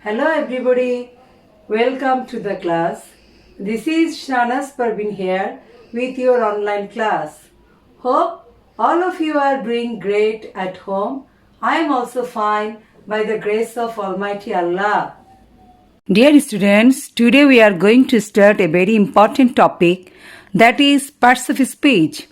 Hello everybody, welcome to the class. This is Shanas Parvin here with your online class. Hope all of you are doing great at home. I am also fine by the grace of Almighty Allah. Dear students, today we are going to start a very important topic, that is parts of speech.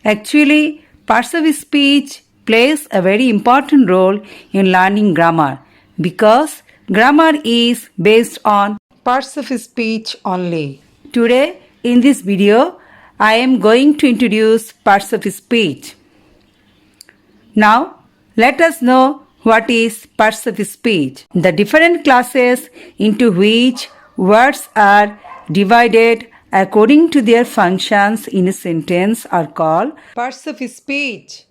Actually, parts of speech plays a very important role in learning grammar because grammar is based on parts of speech only. Today in this video, I am going to introduce parts of speech. Now, let us know what is parts of speech. The different classes into which words are divided according to their functions in a sentence are called parts of speech.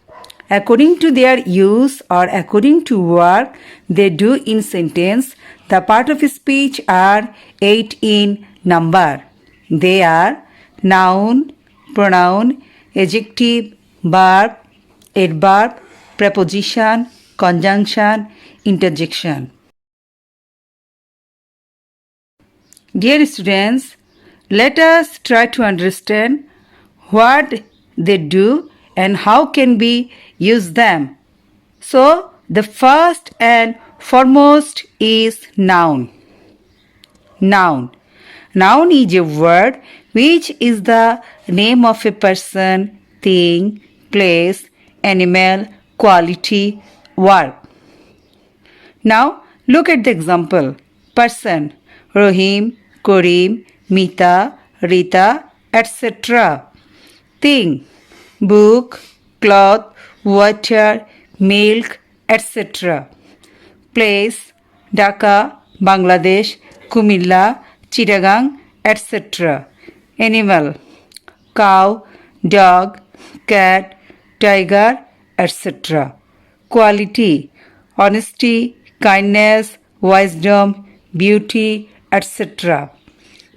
According to their use or according to work they do in sentence, the part of speech are 8 in number. They are noun, pronoun, adjective, verb, adverb, preposition, conjunction, interjection. Dear students, let us try to understand what they do and how can we use them. So, the first and foremost is noun. Noun. Noun is a word which is the name of a person, thing, place, animal, quality, work. Now look at the example. Person, Rohim, Karim, Mita, Rita, etc. Thing, book, cloth, water, milk, etc. Place, Dhaka, Bangladesh, Kumilla, Chittagong, etc. Animal, cow, dog, cat, tiger, etc. Quality, honesty, kindness, wisdom, beauty, etc.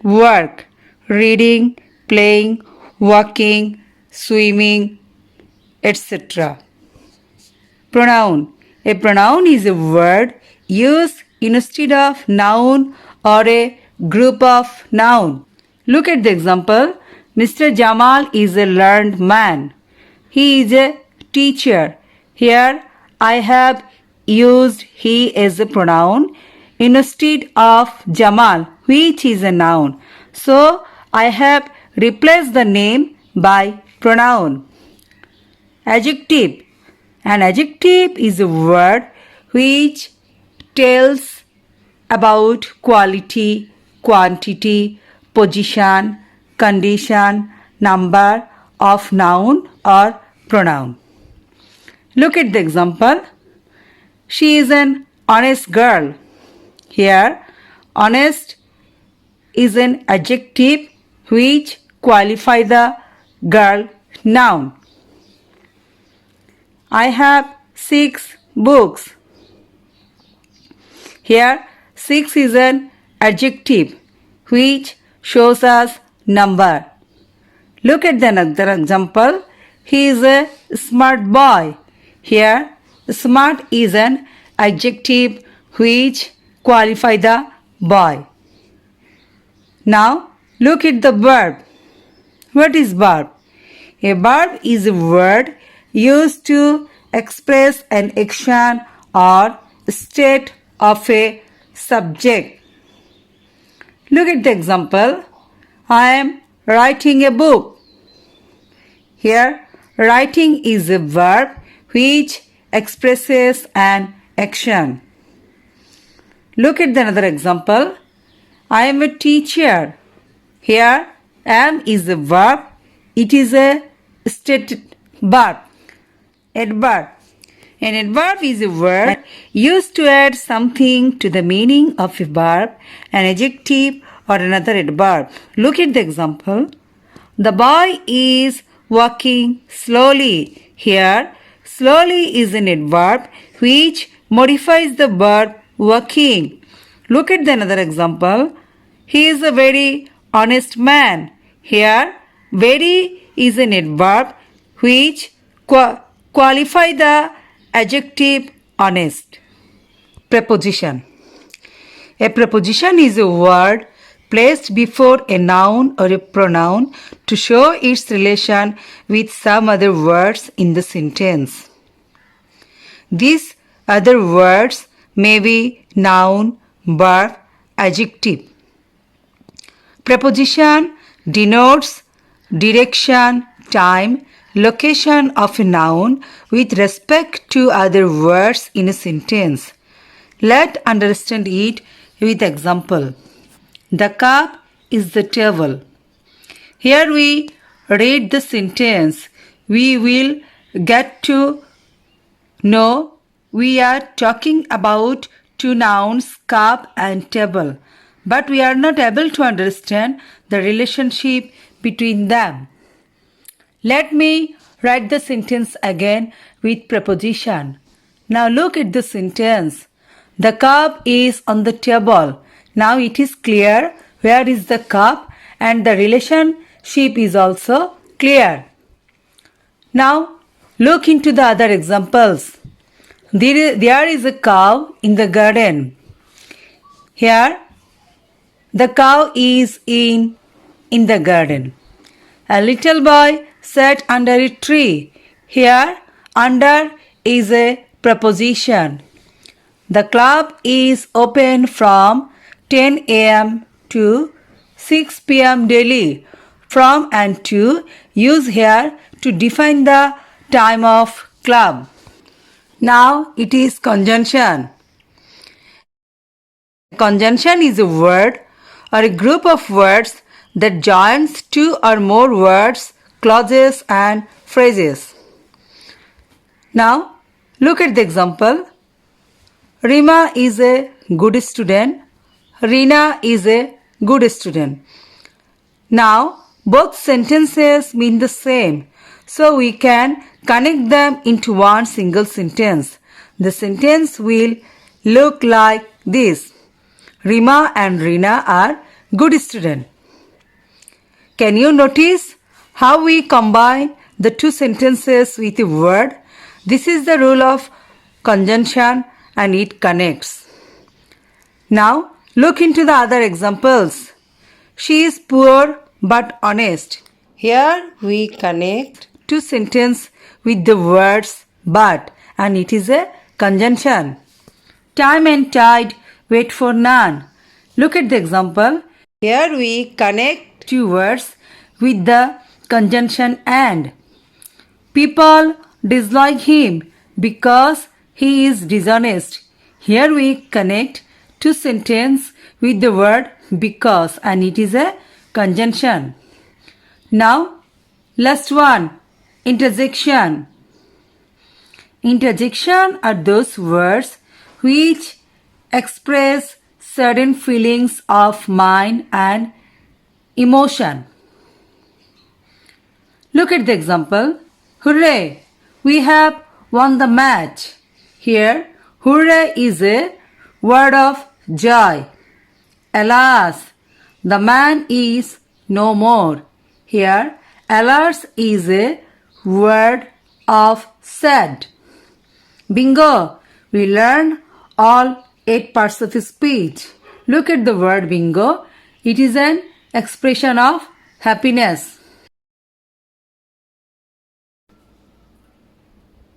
Work, reading, playing, walking, swimming, etc. Pronoun. A pronoun is a word used instead of noun or a group of noun. Look at the example. Mr. Jamal is a learned man. He is a teacher. Here I have used he as a pronoun instead of Jamal, which is a noun. So I have replaced the name by pronoun. Adjective. An adjective is a word which tells about quality, quantity, position, condition, number of noun or pronoun. Look at the example. She is an honest girl. Here, honest is an adjective which qualify the girl noun. I have 6 books. Here, 6 is an adjective which shows us number. Look at the another example. He is a smart boy. Here, smart is an adjective which qualify the boy. Now, look at the verb. What is verb? A verb is a word used to express an action or state of a subject. Look at the example. I am writing a book. Here, writing is a verb which expresses an action. Look at the another example. I am a teacher. Here, am is a verb. It is a stated verb. Adverb. An adverb is a word used to add something to the meaning of a verb, an adjective or another adverb. Look at the example. The boy is walking slowly. Here, slowly is an adverb which modifies the verb walking. Look at the another example. He is a very honest man. Here, very is an adverb which qualify the adjective honest. Preposition. A preposition is a word placed before a noun or a pronoun to show its relation with some other words in the sentence. These other words may be noun, verb, adjective. Preposition denotes direction, time, location of a noun with respect to other words in a sentence. Let's understand it with example. The cup is the table. Here we read the sentence. We will get to know we are talking about two nouns, cup and table, but we are not able to understand the relationship between them. Let me write the sentence again with preposition. Now look at the sentence. The cup is on the table. Now it is clear where is the cup and the relationship is also clear. Now look into the other examples. There is a cow in the garden. Here the cow is in the garden. A little boy sat under a tree. Here under is a preposition. The club is open from 10 a.m. to 6 p.m. daily. From and to use here to define the time of club. Now it is conjunction. Conjunction is a word or a group of words that joins two or more words, clauses and phrases. Now look at the example. Rima is a good student. Rina is a good student. Now both sentences mean the same, so we can connect them into one single sentence. The sentence will look like this. Rima and Rina are good students. Can you notice how we combine the two sentences with a word? This is the rule of conjunction and it connects. Now look into the other examples. She is poor but honest. Here we connect two sentences with the words but and it is a conjunction. Time and tide wait for none. Look at the example. Here we connect two words with the conjunction and. People dislike him because he is dishonest. Here we connect two sentences with the word because and it is a conjunction. Now last one, interjection. Interjection are those words which express certain feelings of mind and emotion. Look at the example. Hooray! We have won the match. Here, hooray is a word of joy. Alas, the man is no more. Here, alas is a word of sad. Bingo! We learned all 8 parts of speech. Look at the word bingo. It is an expression of happiness.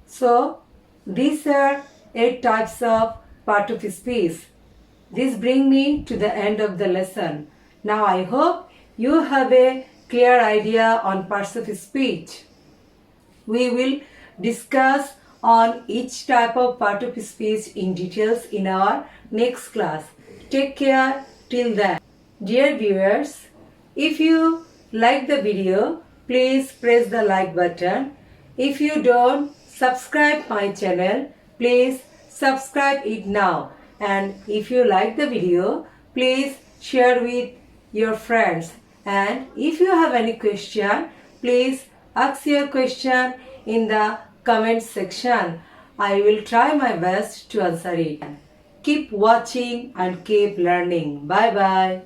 So, these are 8 types of part of speech. This brings me to the end of the lesson. Now I hope you have a clear idea on parts of speech. We will discuss on each type of part of speech in details in our next class. Take care till then. Dear viewers, if you like the video, please press the like button. If you don't subscribe my channel, please subscribe it now. And if you like the video, please share with your friends. And if you have any question, please ask your question in the comment section. I will try my best to answer it. Keep watching and keep learning. Bye bye.